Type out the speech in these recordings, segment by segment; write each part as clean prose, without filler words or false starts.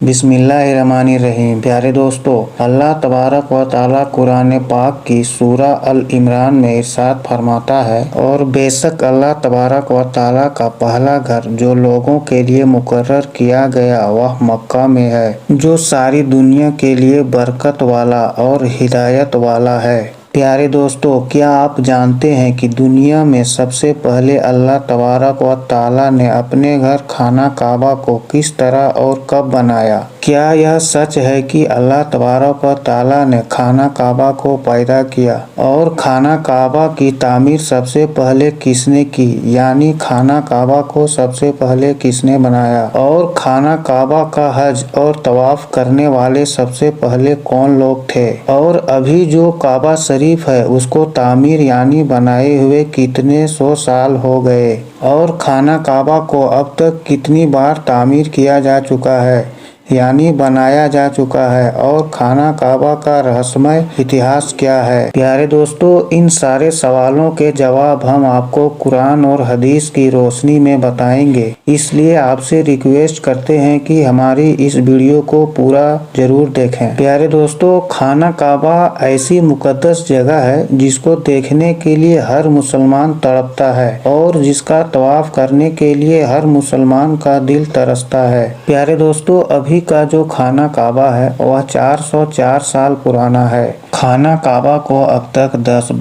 بسم اللہ الرحمن الرحیم۔ پیارے دوستو، اللہ تبارک و تعالیٰ قرآن پاک کی سورہ العمران میں ارشاد فرماتا ہے، اور بے شک اللہ تبارک و تعالیٰ کا پہلا گھر جو لوگوں کے لیے مقرر کیا گیا وہ مکہ میں ہے، جو ساری دنیا کے لیے برکت والا اور ہدایت والا ہے۔ پیارے دوستو، کیا آپ جانتے ہیں کہ دنیا میں سب سے پہلے اللہ تبارک و تعالیٰ نے اپنے گھر خانہ کعبہ کو کس طرح اور کب بنایا؟ کیا یہ سچ ہے کہ اللہ تبارک و تعالیٰ نے خانہ کعبہ کو پیدا کیا؟ اور خانہ کعبہ کی تعمیر سب سے پہلے کس نے کی؟ یعنی خانہ کعبہ کو سب سے پہلے کس نے بنایا؟ اور خانہ کعبہ کا حج اور طواف کرنے والے سب سے پہلے کون لوگ تھے؟ اور ابھی جو کعبہ شریف ہے اس کو تعمیر یعنی بنائے ہوئے کتنے سو سال ہو گئے؟ اور خانہ کعبہ کو اب تک کتنی بار تعمیر کیا جا چکا ہے یعنی بنایا جا چکا ہے؟ اور خانہ کعبہ کا رہسیمئی اتہاس کیا ہے؟ پیارے دوستو، ان سارے سوالوں کے جواب ہم آپ کو قرآن اور حدیث کی روشنی میں بتائیں گے، اس لیے آپ سے ریکویسٹ کرتے ہیں کہ ہماری اس ویڈیو کو پورا ضرور دیکھیں۔ پیارے دوستو، خانہ کعبہ ایسی مقدس جگہ ہے جس کو دیکھنے کے لیے ہر مسلمان تڑپتا ہے اور جس کا طواف کرنے کے لیے ہر مسلمان کا دل ترستا ہے۔ پیارے دوستو، ابھی کا جو خانہ کعبہ ہے وہ 404 سال پرانا ہے۔ خانہ کعبہ کو اب تک 10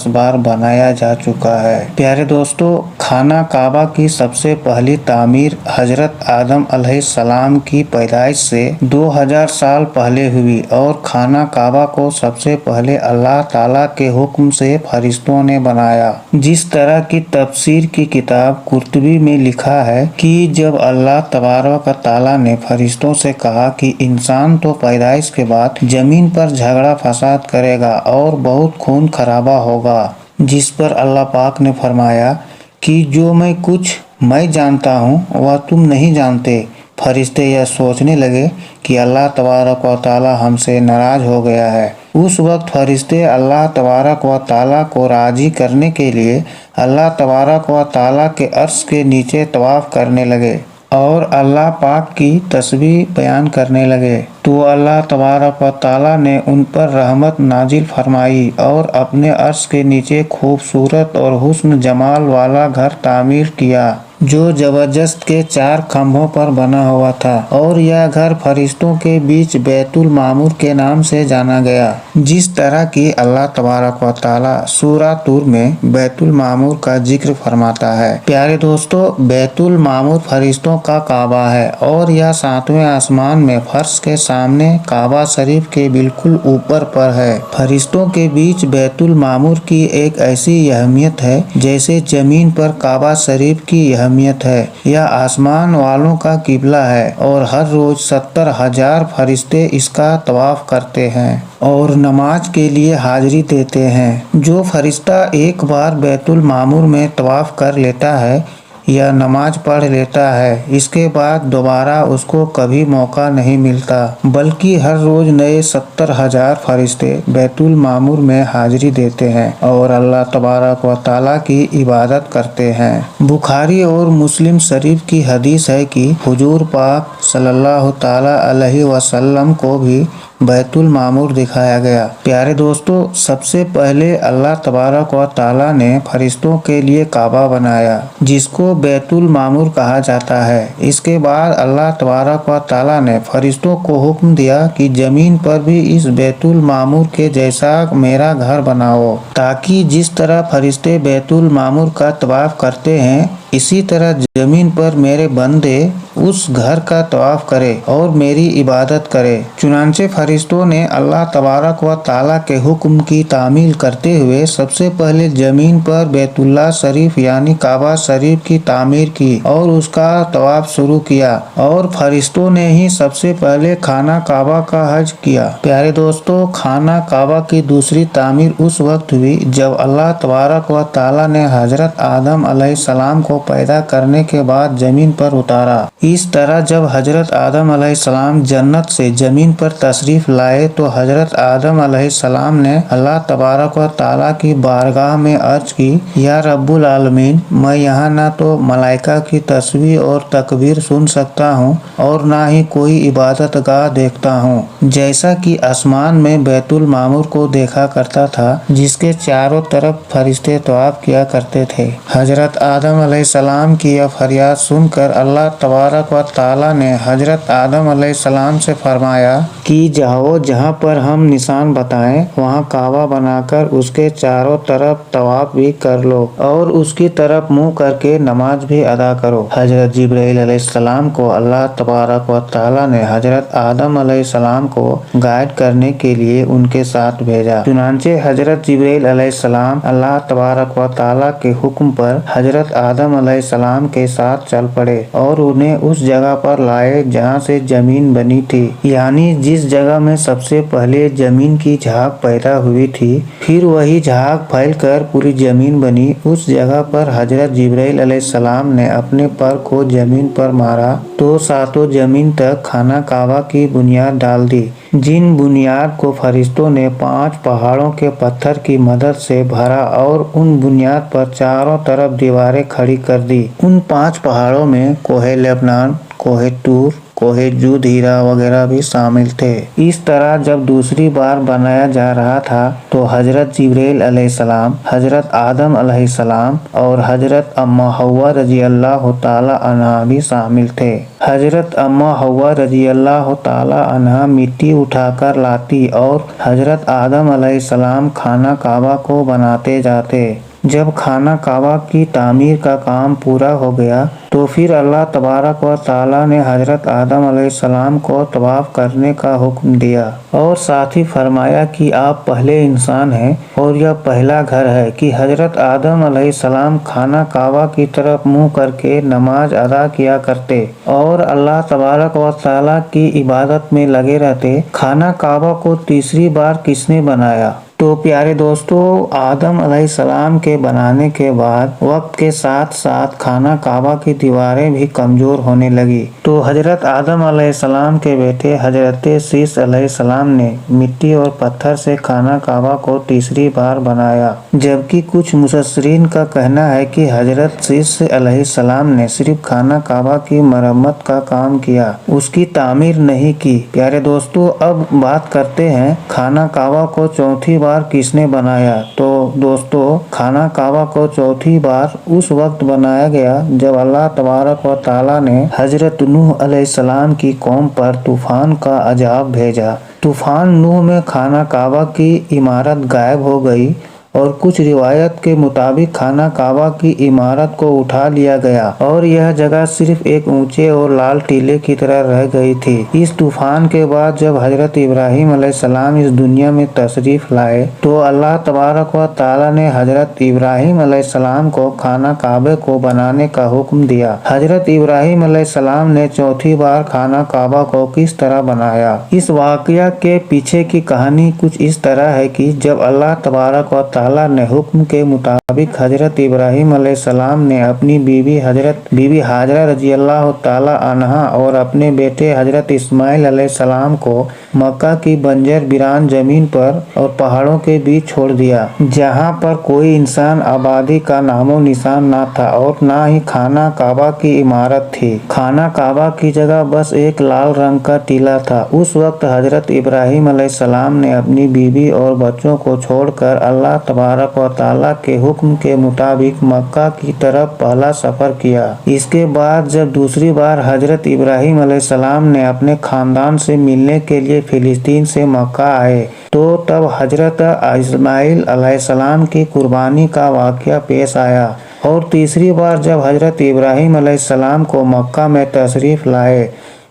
بار بنایا جا چکا ہے۔ پیارے دوستو، خانہ کعبہ کی سب سے پہلی تعمیر حضرت آدم علیہ السلام کی پیدائش سے 2000 سال پہلے ہوئی، اور خانہ کعبہ کو سب سے پہلے اللہ تعالیٰ کے حکم سے فرشتوں نے بنایا۔ جس طرح کی تفسیر کی کتاب قرطبی میں لکھا ہے کہ جب اللہ تبارک و تعالیٰ نے فرشتوں سے کہا کہ انسان تو پیدائش کے بعد زمین پر جھگڑا فساد کرے گا اور بہت خون خرابہ ہوگا، جس پر اللہ پاک نے فرمایا کہ جو کچھ میں جانتا ہوں وہ تم نہیں جانتے۔ فرشتے یہ سوچنے لگے کہ اللہ تبارک و تعالیٰ ہم سے ناراض ہو گیا ہے۔ اس وقت فرشتے اللہ تبارک و تعالیٰ کو راضی کرنے کے لیے اللہ تبارک و تعالیٰ کے عرش کے نیچے طواف کرنے لگے اور اللہ پاک کی تسبیح بیان کرنے لگے، تو اللہ تبارک و تعالیٰ نے ان پر رحمت نازل فرمائی اور اپنے عرش کے نیچے خوبصورت اور حسن جمال والا گھر تعمیر کیا، جو زبرجست کے 4 کھمبوں پر بنا ہوا تھا، اور یہ گھر فرشتوں کے بیچ بیت المعمور کے نام سے جانا گیا۔ جس طرح کی اللہ تبارک و تعالیٰ سورہ طور میں بیت المعمور کا ذکر فرماتا ہے۔ پیارے دوستو، بیت المعمور فرشتوں کا کعبہ ہے، اور یہ 7ویں آسمان میں فرش کے سامنے کعبہ شریف کے بالکل اوپر پر ہے۔ فرشتوں کے بیچ بیت المعمور کی ایک ایسی اہمیت ہے جیسے زمین پر کعبہ شریف کی اہمیت ہے۔ یہ آسمان والوں کا قبلہ ہے، اور ہر روز 70,000 فرشتے اس کا طواف کرتے ہیں اور نماز کے لیے حاضری دیتے ہیں۔ جو فرشتہ ایک بار بیت المعمور میں طواف کر لیتا ہے یا نماز پڑھ لیتا ہے، اس کے بعد دوبارہ اس کو کبھی موقع نہیں ملتا، بلکہ ہر روز نئے 70,000 فرشتے بیت المعمور میں حاضری دیتے ہیں اور اللہ تبارک و تعالیٰ کی عبادت کرتے ہیں۔ بخاری اور مسلم شریف کی حدیث ہے کہ حضور پاک صلی اللہ تعالیٰ علیہ وسلم کو بھی بیت المعمور دکھایا گیا۔ پیارے دوستو، سب سے پہلے اللہ تبارک و تعالیٰ نے فرشتوں کے لیے کعبہ بنایا، جس کو بیت المعمور کہا جاتا ہے۔ اس کے بعد اللہ تبارک و تعالیٰ نے فرشتوں کو حکم دیا کہ زمین پر بھی اس بیت المعمور کے جیسا میرا گھر بناؤ، تاکہ جس طرح فرشتے بیت المعمور کا طواف کرتے ہیں اسی طرح زمین پر میرے بندے اس گھر کا طواف کرے اور میری عبادت کرے۔ چنانچہ فرشتوں نے اللہ تبارک و تعالیٰ کے حکم کی تعمیل کرتے ہوئے سب سے پہلے زمین پر بیت اللہ شریف یعنی کعبہ شریف کی تعمیر کی اور اس کا طواف شروع کیا، اور فرشتوں نے ہی سب سے پہلے خانہ کعبہ کا حج کیا۔ پیارے دوستو، خانہ کعبہ کی دوسری تعمیر اس وقت ہوئی جب اللہ تبارک و تعالیٰ نے حضرت آدم علیہ السلام کو پیدا کرنے کے بعد زمین پر اتارا۔ اس طرح جب حضرت آدم علیہ السلام جنت سے زمین پر تشریف لائے تو حضرت آدم علیہ السلام نے اللہ تبارک و تعالیٰ کی بارگاہ میں عرض کی، یا رب العالمین، میں یہاں نہ تو ملائکہ کی تسبیح اور تکبیر سن سکتا ہوں اور نہ ہی کوئی عبادت گاہ دیکھتا ہوں، جیسا کہ آسمان میں بیت المعمور کو دیکھا کرتا تھا جس کے چاروں طرف فرشتے طواف کیا کرتے تھے۔ حضرت آدم علیہ السلام کی یہ فریاد سن کر اللہ تبارک و تعالیٰ نے حضرت آدم علیہ السلام سے فرمایا کہ جاؤ، جہاں پر ہم نشان بتائیں وہاں کعبہ بنا کر اس کے چاروں طرف طواف بھی کر لو اور اس کی طرف منہ کر کے نماز بھی ادا کرو۔ حضرت جبرائیل علیہ السلام کو اللہ تبارک و تعالیٰ نے حضرت آدم علیہ السلام کو گائیڈ کرنے کے لیے ان کے ساتھ بھیجا۔ چنانچہ حضرت جبرائیل علیہ السلام اللہ تبارک و تعالیٰ کے حکم پر حضرت آدم علیہ السلام کے ساتھ چل پڑے اور انہیں اس جگہ پر لائے جہاں سے زمین بنی تھی، یعنی جس جگہ میں سب سے پہلے زمین کی جھاگ پیدا ہوئی تھی، پھر وہی جھاگ پھیل کر پوری زمین بنی۔ اس جگہ پر حضرت جبرائیل علیہ السلام نے اپنے پر کو زمین پر مارا تو ساتوں زمین تک خانہ کعبہ کی بنیاد ڈال دی، جن بنیاد کو فرشتوں نے 5 پہاڑوں کے پتھر کی مدد سے بھرا اور ان بنیاد پر چاروں طرف دیواریں کھڑی کر دی۔ ان 5 پہاڑوں میں کوہ لبنان، کوہ طور، کوہ جود ہیرا وغیرہ بھی شامل تھے۔ اس طرح جب دوسری بار بنایا جا رہا تھا تو حضرت جبرائیل علیہ السلام، حضرت آدم علیہ السلام اور حضرت اماں حوا رضی اللہ تعالی عنہا بھی شامل تھے۔ حضرت اماں حوا رضی اللہ تعالی عنہا مٹی اٹھا کر لاتی اور حضرت آدم علیہ السلام خانہ کعبہ کو بناتے جاتے۔ جب خانہ کعبہ کی تعمیر کا کام پورا ہو گیا تو پھر اللہ تبارک و تعالیٰ نے حضرت آدم علیہ السلام کو طواف کرنے کا حکم دیا اور ساتھ ہی فرمایا کہ آپ پہلے انسان ہیں اور یہ پہلا گھر ہے کہ حضرت آدم علیہ السلام خانہ کعبہ کی طرف منہ کر کے نماز ادا کیا کرتے اور اللہ تبارک و تعالیٰ کی عبادت میں لگے رہتے۔ خانہ کعبہ کو تیسری بار کس نے بنایا؟ تو پیارے دوستو، آدم علیہ السلام کے بنانے کے بعد وقت کے ساتھ ساتھ خانہ کعبہ کی دیواریں بھی کمزور ہونے لگی تو حضرت آدم علیہ السلام کے بیٹے حضرت سیس علیہ السلام نے مٹی اور پتھر سے خانہ کعبہ کو تیسری بار بنایا، جبکہ کچھ مفسرین کا کہنا ہے کہ حضرت سیس علیہ السلام نے صرف خانہ کعبہ کی مرمت کا کام کیا، اس کی تعمیر نہیں کی۔ پیارے دوستو، اب بات کرتے ہیں خانہ کعبہ کو چوتھی بار کس نے بنایا۔ تو دوستو، خانہ کعبہ کو چوتھی بار اس وقت بنایا گیا جب اللہ تبارک و تعالیٰ نے حضرت نوح علیہ السلام کی قوم پر طوفان کا عذاب بھیجا۔ طوفان نوح میں خانہ کعبہ کی عمارت غائب ہو گئی اور کچھ روایت کے مطابق خانہ کعبہ کی عمارت کو اٹھا لیا گیا اور یہ جگہ صرف ایک اونچے اور لال ٹیلے کی طرح رہ گئی تھی۔ اس طوفان کے بعد جب حضرت ابراہیم علیہ السلام اس دنیا میں تشریف لائے تو اللہ تبارک و تعالیٰ نے حضرت ابراہیم علیہ السلام کو خانہ کعبہ کو بنانے کا حکم دیا۔ حضرت ابراہیم علیہ السلام نے چوتھی بار خانہ کعبہ کو کس طرح بنایا؟ اس واقعہ کے پیچھے کی کہانی کچھ اس طرح ہے کہ جب اللہ تبارک و تعالیٰ نے حکم کے مطابق حضرت ابراہیم علیہ السلام نے اپنی بیوی حضرت بی بی ہاجرہ رضی اللہ تعالی عنہا اور اپنے بیٹے حضرت اسماعیل علیہ السلام کو مکہ کی بنجر ویران زمین پر اور پہاڑوں کے بیچ چھوڑ دیا، جہاں پر کوئی انسان آبادی کا نام و نشان نہ تھا اور نہ ہی خانہ کعبہ کی عمارت تھی۔ خانہ کعبہ کی جگہ بس ایک لال رنگ کا ٹیلا تھا۔ اس وقت حضرت ابراہیم علیہ السلام نے اپنی بیوی اور بچوں کو چھوڑ کر اللہ تبارک و تعالیٰ کے حکم کے مطابق مکہ کی طرف پہلا سفر کیا۔ اس کے بعد جب دوسری بار حضرت ابراہیم علیہ السلام نے اپنے خاندان سے ملنے کے لیے فلسطین سے مکہ آئے تو تب حضرت اسماعیل علیہ السلام کی قربانی کا واقعہ پیش آیا، اور تیسری بار جب حضرت ابراہیم علیہ السلام کو مکہ میں تشریف لائے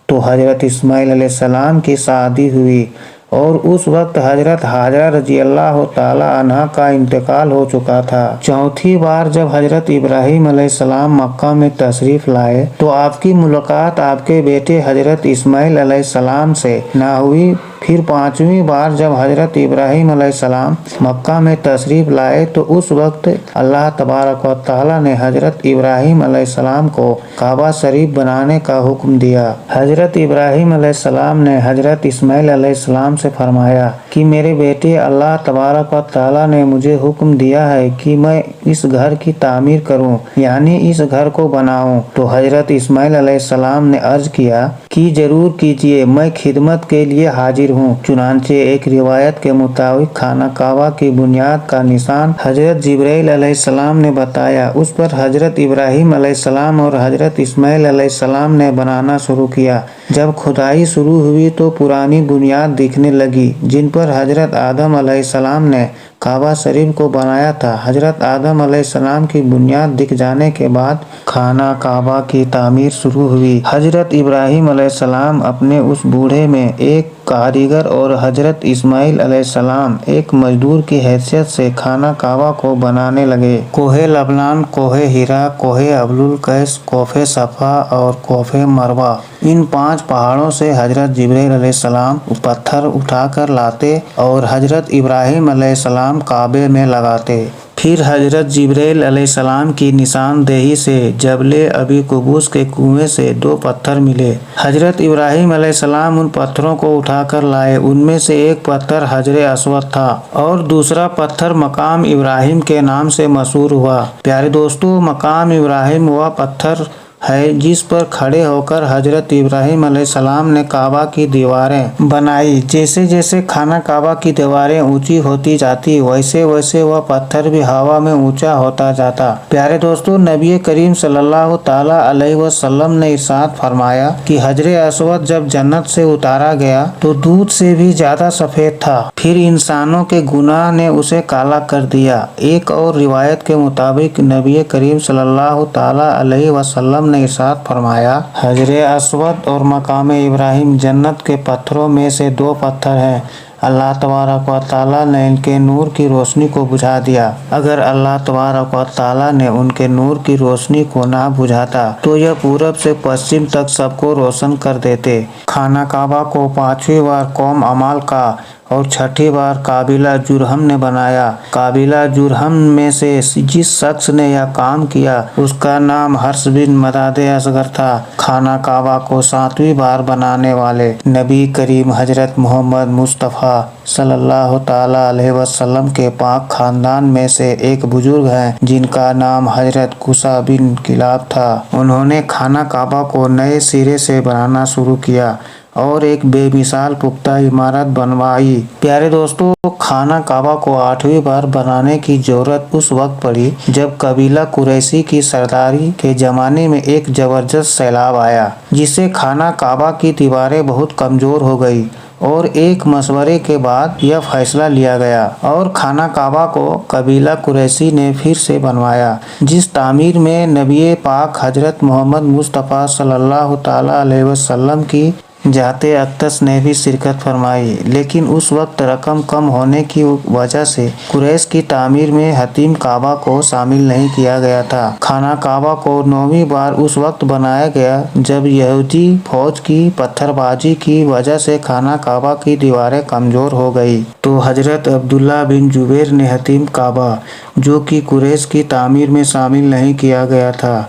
تو حضرت اسماعیل علیہ السلام کی شادی ہوئی اور اس وقت حضرت ہاجرہ رضی اللہ تعالی عنہا کا انتقال ہو چکا تھا۔ چوتھی بار جب حضرت ابراہیم علیہ السلام مکہ میں تشریف لائے تو آپ کی ملاقات آپ کے بیٹے حضرت اسماعیل علیہ السلام سے نہ ہوئی پھر پانچویں بار جب حضرت ابراہیم علیہ السلام مکہ میں تشریف لائے تو اس وقت اللہ تبارک و تعالی نے حضرت ابراہیم علیہ السلام کو کعبہ شریف بنانے کا حکم دیا۔ حضرت ابراہیم علیہ السلام نے حضرت اسماعیل علیہ السلام سے فرمایا کہ میرے بیٹے، اللہ تبارک و تعالی نے مجھے حکم دیا ہے کہ میں اس گھر کی تعمیر کروں، یعنی اس گھر کو بناؤں۔ تو حضرت اسماعیل علیہ السلام نے عرض کیا کہ ضرور کیجیے، میں خدمت کے لیے حاضر ہوں۔ چنانچہ ایک روایت کے مطابق خانہ کعبہ کی بنیاد کا نشان حضرت جبرائیل علیہ السلام نے بتایا، اس پر حضرت ابراہیم علیہ السلام اور حضرت اسماعیل علیہ السلام نے بنانا شروع کیا۔ جب کھدائی شروع ہوئی تو پرانی بنیاد دکھنے لگی جن پر حضرت آدم علیہ السلام نے کعبہ شریف کو بنایا تھا۔ حضرت آدم علیہ السلام کی بنیاد دکھ جانے کے بعد خانہ کعبہ کی تعمیر شروع ہوئی۔ حضرت ابراہیم علیہ السلام اپنے اس بوڑھے میں ایک کاریگر اور حضرت اسماعیل علیہ السلام ایک مزدور کی حیثیت سے خانہ کعبہ کو بنانے لگے۔ کوہ لبنان، کوہ ہیرا، کوہ ابل القیس، کوہ صفا اور کوہ مروہ، ان 5 پہاڑوں سے حضرت جبرائیل علیہ السلام پتھر اٹھا کر لاتے اور حضرت ابراہیم علیہ السلام کعبے میں لگاتے۔ پھر حضرت جبرائیل علیہ السلام کی نشاندہی سے جبل ابی قبوس کے کنویں سے 2 پتھر ملے۔ حضرت ابراہیم علیہ السلام ان پتھروں کو اٹھا کر لائے۔ ان میں سے ایک پتھر حجر اسود تھا اور دوسرا پتھر مقام ابراہیم کے نام سے مشہور ہوا۔ پیارے دوستو، مقام ابراہیم وہ پتھر ہے جس پر کھڑے ہو کر حضرت ابراہیم علیہ السلام نے کعبہ کی دیواریں بنائی۔ جیسے جیسے خانہ کعبہ کی دیواریں اونچی ہوتی جاتی ویسے ویسے وہ پتھر بھی ہوا میں اونچا ہوتا جاتا۔ پیارے دوستو، نبی کریم صلی اللہ تعالی علیہ وسلم نے ارشاد فرمایا کہ حجر اسود جب جنت سے اتارا گیا تو دودھ سے بھی زیادہ سفید تھا، پھر انسانوں کے گناہ نے اسے کالا کر دیا۔ ایک اور روایت کے مطابق نبی کریم صلی اللہ تعالی علیہ وسلم نے ارشاد فرمایا، حجر اسود اور مقام ابراہیم جنت کے پتھروں میں سے 2 پتھر ہیں، اللہ تبارک و تعالیٰ نے ان کے نور کی روشنی کو بجھا دیا۔ اگر اللہ تبارک و تعالیٰ نے ان کے نور کی روشنی کو نہ بجھاتا تو یہ پورب سے پشچم تک سب کو روشن کر دیتے۔ خانہ کعبہ کو 5ویں بار قوم عمال کا اور 6ٹھی بار قابلہ جرہم نے بنایا۔ قابلہ جرہم میں سے جس شخص نے یہ کام کیا اس کا نام حرس بن مداد اصغر تھا۔ خانہ کعبہ کو 7ویں بار بنانے والے نبی کریم حضرت محمد مصطفیٰ صلی اللہ تعالی علیہ وسلم کے پاک خاندان میں سے ایک بزرگ ہیں جن کا نام حضرت قصہ بن کلاب تھا۔ انہوں نے خانہ کعبہ کو نئے سرے سے بنانا شروع کیا اور ایک بے مثال پختہ عمارت بنوائی۔ پیارے دوستو، خانہ کعبہ کو 8ویں بار بنانے کی ضرورت اس وقت پڑی جب قبیلہ قریشی کی سرداری کے زمانے میں ایک زبردست سیلاب آیا جس سے خانہ کعبہ کی دیواریں بہت کمزور ہو گئی، اور ایک مشورے کے بعد یہ فیصلہ لیا گیا اور خانہ کعبہ کو قبیلہ قریشی نے پھر سے بنوایا، جس تعمیر میں نبی پاک حضرت محمد مصطفیٰ صلی اللہ تعالی علیہ وسلم کی ذات اقدس نے بھی شرکت فرمائی۔ لیکن اس وقت رقم کم ہونے کی وجہ سے قریش کی تعمیر میں حتیم کعبہ کو شامل نہیں کیا گیا تھا۔ خانہ کعبہ کو 9ویں بار اس وقت بنایا گیا جب یہودی فوج کی پتھر بازی کی وجہ سے خانہ کعبہ کی دیواریں کمزور ہو گئی تو حضرت عبداللہ بن زبیر نے حتیم کعبہ، جو کہ قریش کی تعمیر میں شامل نہیں کیا گیا تھا،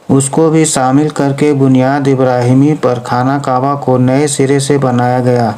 اس کو بھی شامل کر کے بنیاد ابراہیمی پر خانہ کعبہ کو نئے سرے سے بنایا گیا۔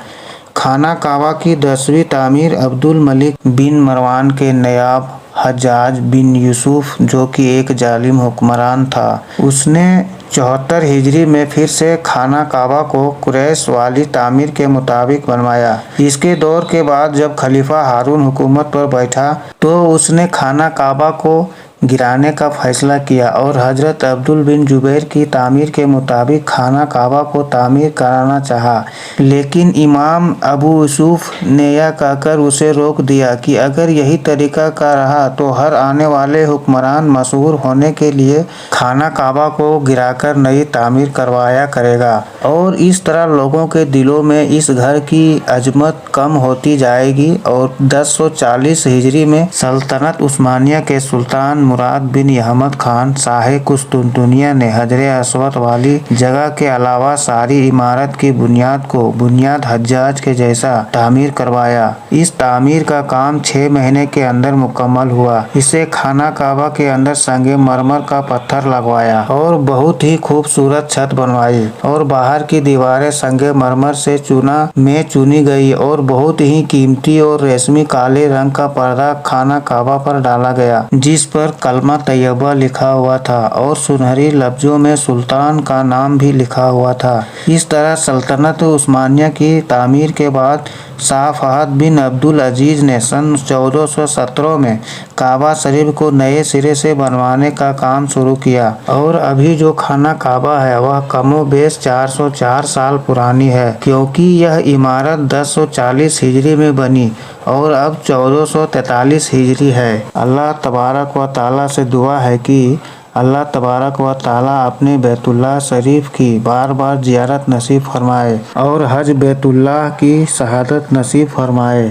خانہ کعبہ کی 10ویں تعمیر عبد الملک بن مروان کے نائب حجاج بن یوسف، جو کہ ایک ظالم حکمران تھا، اس نے 74 ہجری میں پھر سے خانہ کعبہ کو قریش والی تعمیر کے مطابق بنوایا۔ اس کے دور کے بعد جب خلیفہ ہارون حکومت پر بیٹھا تو اس نے خانہ کعبہ کو گرانے کا فیصلہ کیا اور حضرت عبد بن زبیر کی تعمیر کے مطابق خانہ کعبہ کو تعمیر کرانا چاہا، لیکن امام ابو یوسف نے یہ کہہ کر اسے روک دیا کہ اگر یہی طریقہ کا رہا تو ہر آنے والے حکمران مشہور ہونے کے لیے خانہ کعبہ کو گرا کر نئی تعمیر کروایا کرے گا، اور اس طرح لوگوں کے دلوں میں اس گھر کی عظمت کم ہوتی جائے گی۔ اور 1040 ہجری میں سلطنت عثمانیہ کے سلطان مراد بن احمد خان شاہ قسطنطنیہ نے حجر اسود والی جگہ کے علاوہ ساری عمارت کی بنیاد حجاج کے جیسا تعمیر کروایا۔ اس تعمیر کا کام 6 مہینے کے اندر مکمل ہوا۔ اسے خانہ کعبہ کے اندر سنگ مرمر کا پتھر لگوایا اور بہت ہی خوبصورت چھت بنوائی اور باہر کی دیواریں سنگ مرمر سے چنی گئی اور بہت ہی قیمتی اور ریشمی کالے رنگ کا پردہ خانہ کعبہ پر ڈالا گیا، جس پر کلمہ طیبہ لکھا ہوا تھا اور سنہری لفظوں میں سلطان کا نام بھی لکھا ہوا تھا۔ اس طرح سلطنت عثمانیہ کی تعمیر کے بعد شاہ فہد بن عبد العزیز نے سن 1417 میں کعبہ شریف کو نئے سرے سے بنوانے کا کام شروع کیا اور ابھی جو خانہ کعبہ ہے وہ کم و بیش 404 سال پرانی ہے، کیونکہ یہ عمارت 1040 ہجری میں بنی اور اب 1443 ہجری ہے۔ اللہ تبارک و تعالیٰ سے دعا ہے کہ اللہ تبارک و تعالیٰ اپنے بیت اللہ شریف کی بار بار زیارت نصیب فرمائے اور حج بیت اللہ کی شہادت نصیب فرمائے۔